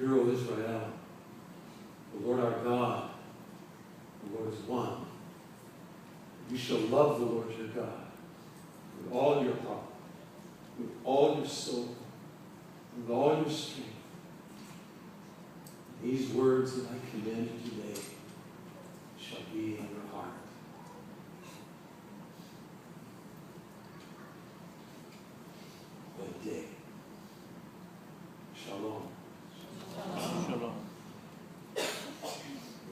Hear, O Israel, the Lord our God, the Lord is one. You shall love the Lord your God with all your heart, with all your soul, with all your strength. These words that I command you today shall be in your heart. What a day. Shalom. Shalom.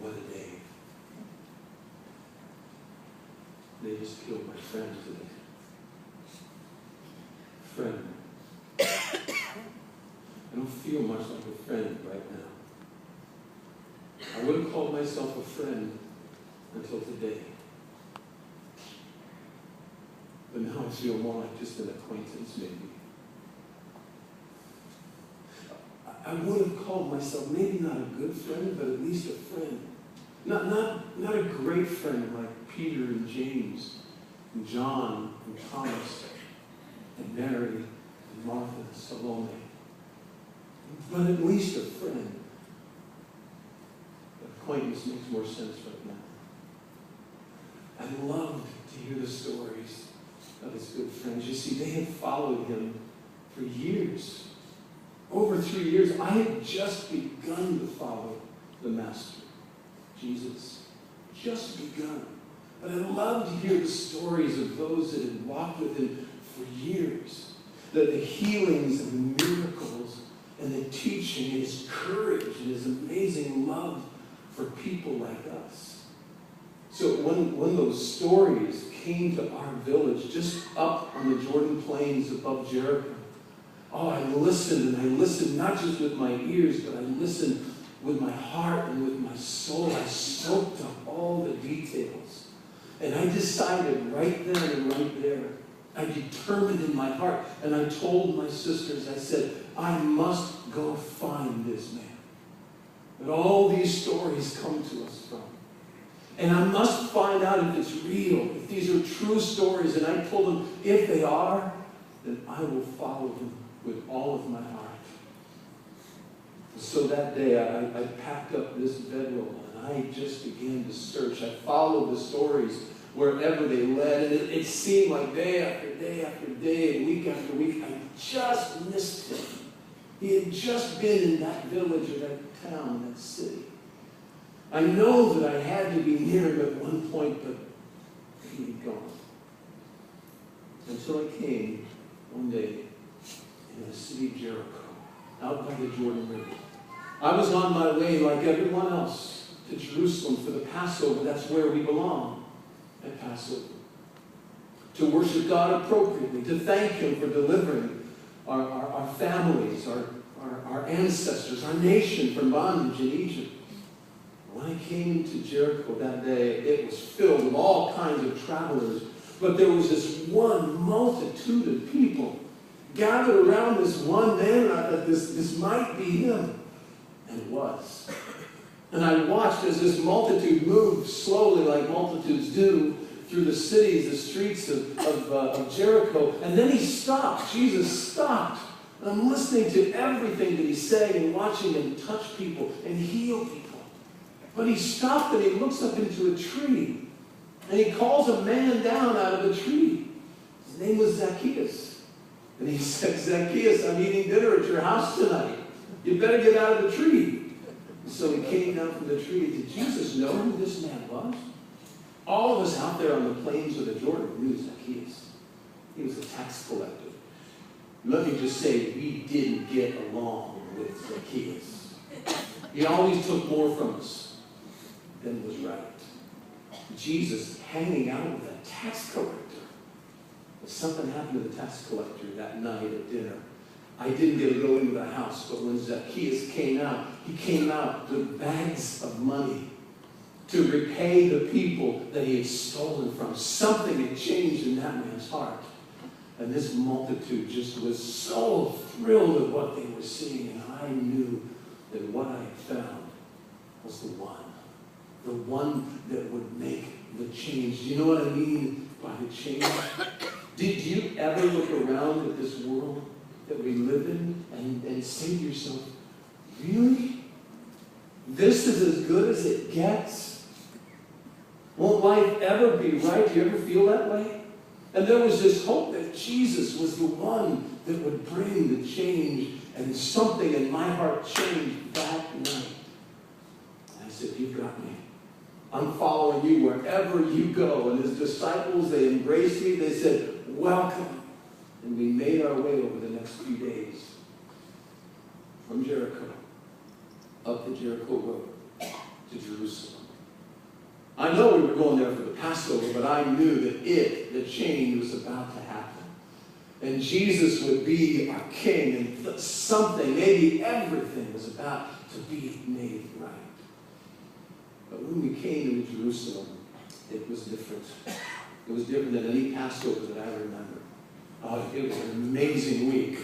What a day. They just killed my friend today. Friend. I don't feel much like a friend right now. I would have called myself a friend until today. But now I feel more like just an acquaintance, maybe. I would have called myself maybe not a good friend, but at least a friend. Not a great friend like Peter and James and John and Thomas and Mary and Martha and Salome. But at least a friend. Acquaintance makes more sense right now. I loved to hear the stories of his good friends. You see, they had followed him for years. Over 3 years, I had just begun to follow the Master, Jesus. Just begun. But I loved to hear the stories of those that had walked with him for years. The healings and the miracles and the teaching and his courage and his amazing love for people like us. So when those stories came to our village, just up on the Jordan Plains above Jericho, oh, I listened, and I listened not just with my ears, but I listened with my heart and with my soul. I soaked up all the details. And I decided right then and right there, I determined in my heart, and I told my sisters, I said, I must go find this man that all these stories come to us from. And I must find out if it's real, if these are true stories. And I told them, if they are, then I will follow them with all of my heart. So that day, I packed up this bedroll, and I just began to search. I followed the stories wherever they led, and it seemed like day after day after day, week after week, I just missed him. He had just been in that village or that town, that city. I know that I had to be near him at one point, but he had gone. Until I came one day in the city of Jericho, out by the Jordan River. I was on my way, like everyone else, to Jerusalem for the Passover. That's where we belong at Passover. To worship God appropriately, to thank him for delivering our families, our ancestors, our nation from bondage in Egypt. When I came to Jericho that day, it was filled with all kinds of travelers, but there was this one multitude of people gathered around this one man, and I thought this might be him. And it was. And I watched as this multitude moved slowly, like multitudes do, through the cities, the streets of Jericho. And then he stopped. Jesus stopped. And I'm listening to everything that he's saying and watching him touch people and heal people. But he stopped and he looks up into a tree. And he calls a man down out of a tree. His name was Zacchaeus. And he said, Zacchaeus, I'm eating dinner at your house tonight. You better get out of the tree. And so he came down from the tree. Did Jesus know who this man was? All of us out there on the plains of the Jordan knew Zacchaeus. He was a tax collector. Let me just say, we didn't get along with Zacchaeus. He always took more from us than was right. Jesus hanging out with a tax collector. But something happened to the tax collector that night at dinner. I didn't get to go into the house, but when Zacchaeus came out, he came out with bags of money to repay the people that he had stolen from. Something had changed in that man's heart. And this multitude just was so thrilled at what they were seeing. And I knew that what I had found was the one that would make the change. Do you know what I mean by the change? Did you ever look around at this world that we live in and say to yourself, Really? This is as good as it gets? Won't life ever be right? Do you ever feel that way? And there was this hope that Jesus was the one that would bring the change, and something in my heart changed that night. And I said, you've got me. I'm following you wherever you go. And his disciples, they embraced me. They said, welcome. And we made our way over the next few days from Jericho up the Jericho Road to Jerusalem. I know we were going there for the Passover, but I knew that the change was about to happen. And Jesus would be our king, and something, maybe everything, was about to be made right. But when we came to Jerusalem, it was different. It was different than any Passover that I remember. Oh, it was an amazing week.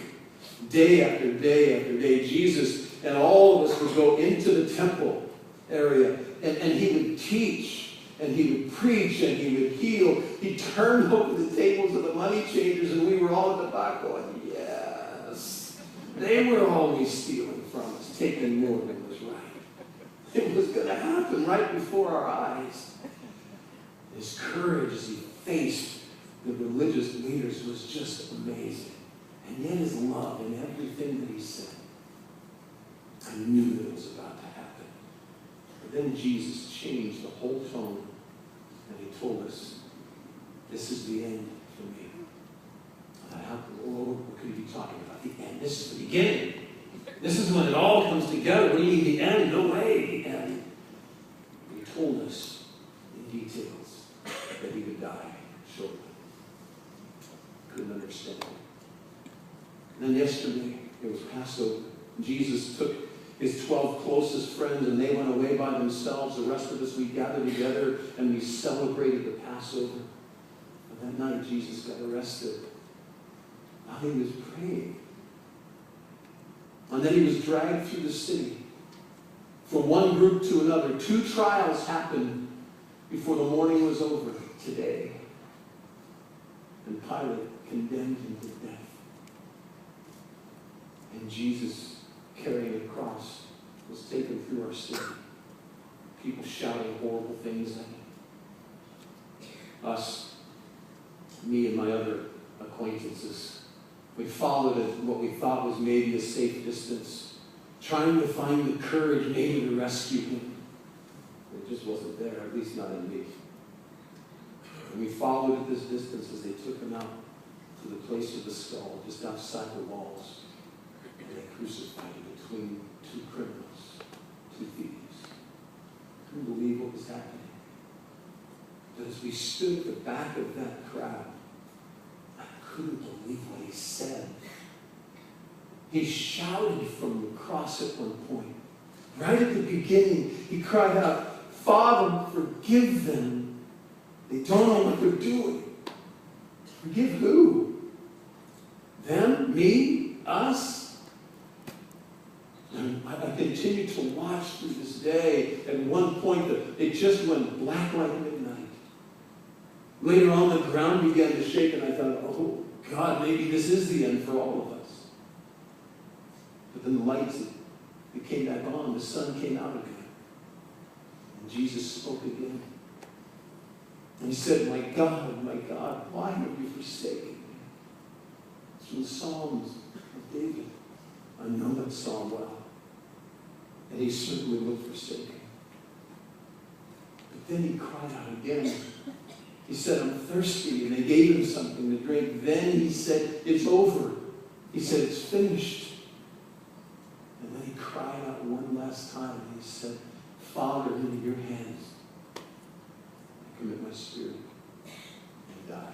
Day after day after day, Jesus and all of us would go into the temple area, and he would teach, and he would preach, and he would heal. He turned over the tables of the money changers, and we were all at the back going, yes. They were always stealing from us, taking more than was right. It was going to happen right before our eyes. His courage as he faced the religious leaders was just amazing. And yet his love in everything that he said. I knew that it was about to happen. But then Jesus changed the whole tone, and he told us, this is the end for me. I thought, what could he be talking about? The end. This is the beginning. This is when it all comes together. What do you mean the end? No way, the end. He told us in details that he would die shortly. Couldn't understand it. And then yesterday, it was Passover. Jesus took his 12 closest friends, and they went away by themselves. The rest of us, we gathered together, and we celebrated the Passover. But that night, Jesus got arrested while he was praying. And then he was dragged through the city from one group to another. 2 trials happened before the morning was over today. And Pilate condemned him to death. And Jesus, carrying a cross, was taken through our city. People shouting horrible things at him. Us, me and my other acquaintances, we followed at what we thought was maybe a safe distance, trying to find the courage maybe to rescue him. It just wasn't there, at least not in me. And we followed at this distance as they took him out to the place of the skull, just outside the walls. And they crucified him between 2 criminals, 2 thieves. Couldn't believe what was happening. But as we stood at the back of that crowd, I couldn't believe what he said. He shouted from the cross at one point. Right at the beginning, he cried out, Father, forgive them. They don't know what they're doing. Forgive who? Them? Me? Us? And I continued to watch through this day. At one point, it just went black like midnight. Later on, the ground began to shake, and I thought, oh, God, maybe this is the end for all of us. But then the lights, it came back on. The sun came out again. And Jesus spoke again. And he said, my God, why have you forsaken me? It's from the Psalms of David. I know that psalm well. And he certainly will forsake me. But then he cried out again. He said, I'm thirsty. And they gave him something to drink. Then he said, it's over. He said, it's finished. And then he cried out one last time. And he said, Father, into your hands I commit my spirit. And died.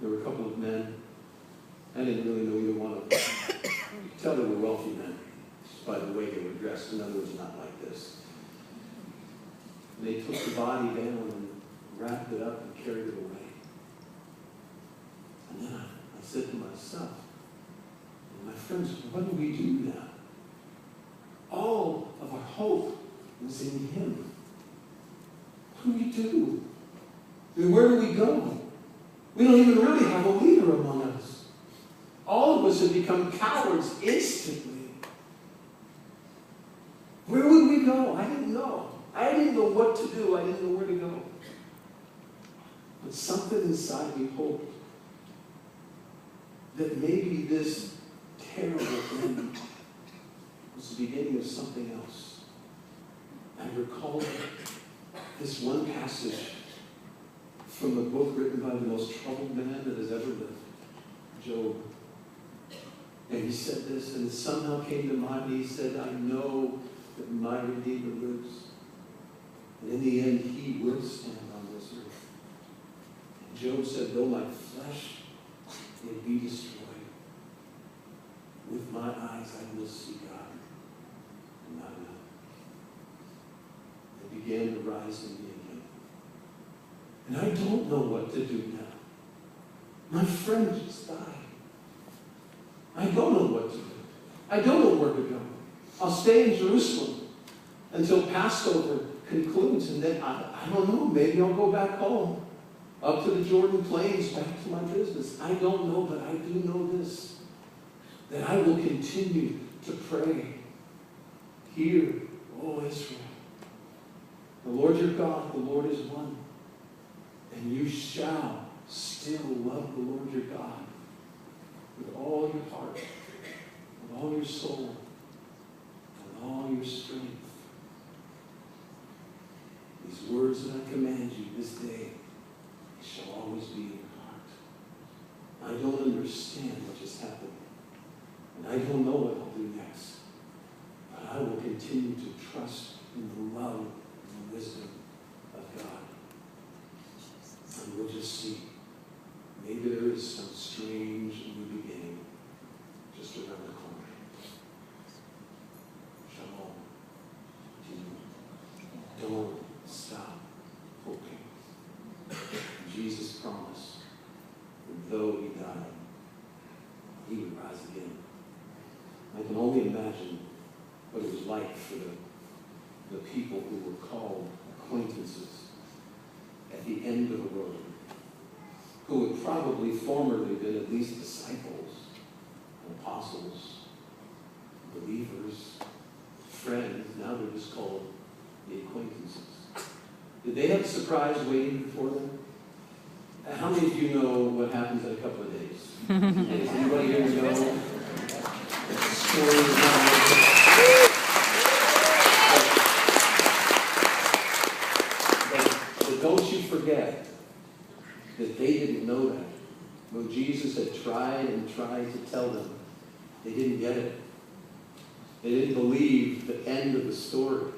There were a couple of men. I didn't really know either one of them. You could tell they were wealthy men, just by the way they were dressed. In other words, not like this. And they took the body down and wrapped it up and carried it away. And then I said to myself, my friends, what do we do now? All of our hope was in him. What do we do? I mean, where do we go? We don't even really have a leader among us. All of us had become cowards instantly. Where would we go? I didn't know. I didn't know what to do. I didn't know where to go. But something inside me hoped that maybe this terrible end was the beginning of something else. I recalled this one passage from a book written by the most troubled man that has ever lived, Job. And he said this, and it somehow came to mind. He said, I know that my Redeemer lives. And in the end, he will stand on this earth. And Job said, though my flesh may be destroyed, with my eyes I will see God. And not now. It began to rise in me again. And I don't know what to do now. My friend just died. I don't know what to do. I don't know where to go. I'll stay in Jerusalem until Passover concludes, and then I don't know, maybe I'll go back home, up to the Jordan Plains, back to my business. I don't know, but I do know this, that I will continue to pray. Hear, O Israel, the Lord your God, the Lord is one, and you shall still love the Lord your God with all your heart, with all your soul, with all your strength. These words that I command you this day shall always be in your heart. I don't understand what just happened, and I don't know what I'll do next, but I will continue to trust in the love and the wisdom of God. And we'll just see. Maybe there is some strange new beginning just around the corner. Shalom to you. Don't stop hoping. Jesus promised that though he died, he would rise again. I can only imagine what it was like for the people who were called acquaintances at the end of the road, who had probably formerly been at least disciples, apostles, believers, friends. Now they're just called the acquaintances. Did they have a surprise waiting for them? How many of you know what happens in a couple of days? Is anybody here know? The story is not but don't you forget that they didn't know that. When Jesus had tried and tried to tell them, they didn't get it. They didn't believe the end of the story.